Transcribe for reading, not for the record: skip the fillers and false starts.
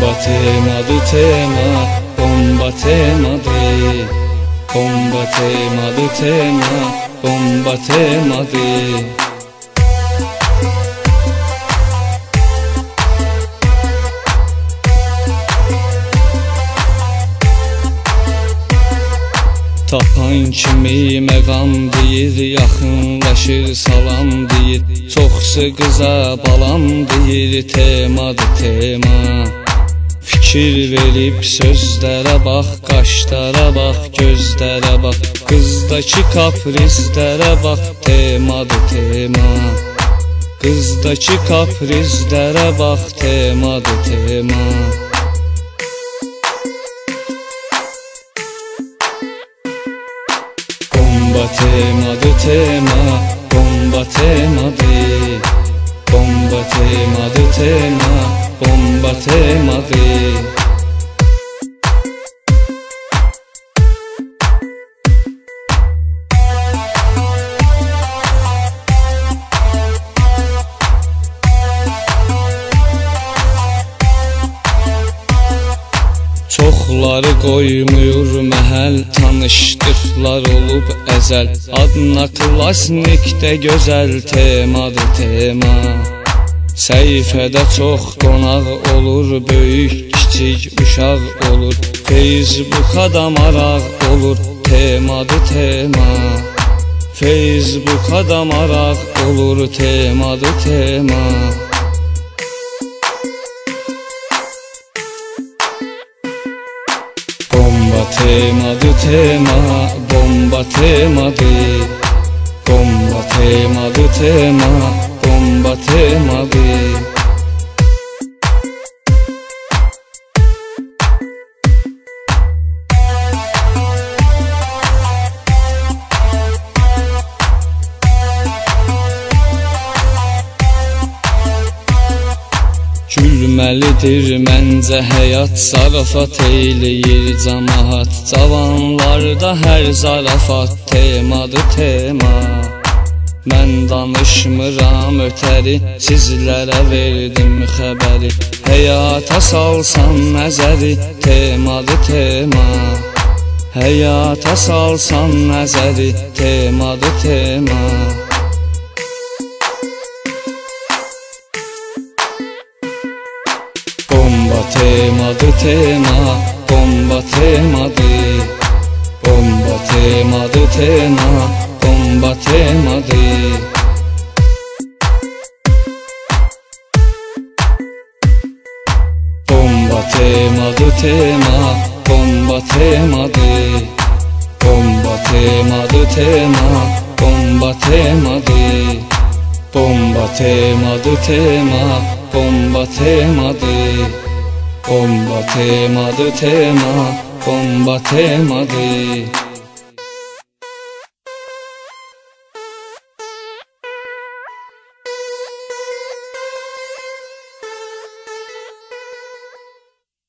Bomba temadı tema, bomba temadı. Bomba temadı tema, bomba temadı. Tapan kimi məqam deyir, yaxınlaşır salam deyir. Çoxsu qıza balam deyir, temadır tema. Fikir verib sözlərə bax, qaşlara bax, gözlərə bax. Qızdakı kaprizlərə bax, temadır tema. Qızdakı kaprizlərə bax, temadır tema. Bomba temadı tema, bomba temadı. Bomba temadı tema, bomba temadı. Çoxları qoymuyur məhəl, tanışdıqlar olub əzəl. Adına klasnikdə gözəl, temadır tema. Səhifədə çox qonaq olur, böyük, kiçik, uşaq olur. Facebook'a maraq olur, temadır tema. Facebook'a maraq olur, temadır tema. Bomba temadı tema, bomba temadı. Bomba temadı tema, bomba temadı. Gülməlidir məncə həyat, zarafat eyləyir cəmaat. Cavanlarda hər zarafat, temadır tema. Mən danışmıram ötəri, sizlərə verdim xəbəri. Həyata salsan nəzəri, temadır tema. Həyata salsan nəzəri, temadır tema. Bomba temadı tema, bomba temadı. Bomba temadı tema, bomba temadı. Bomba temadı tema, bomba temadı. Bomba temadı tema, bomba temadı. Bomba temadı tema, bomba temadı. Bomba temadı tema, bomba temadı.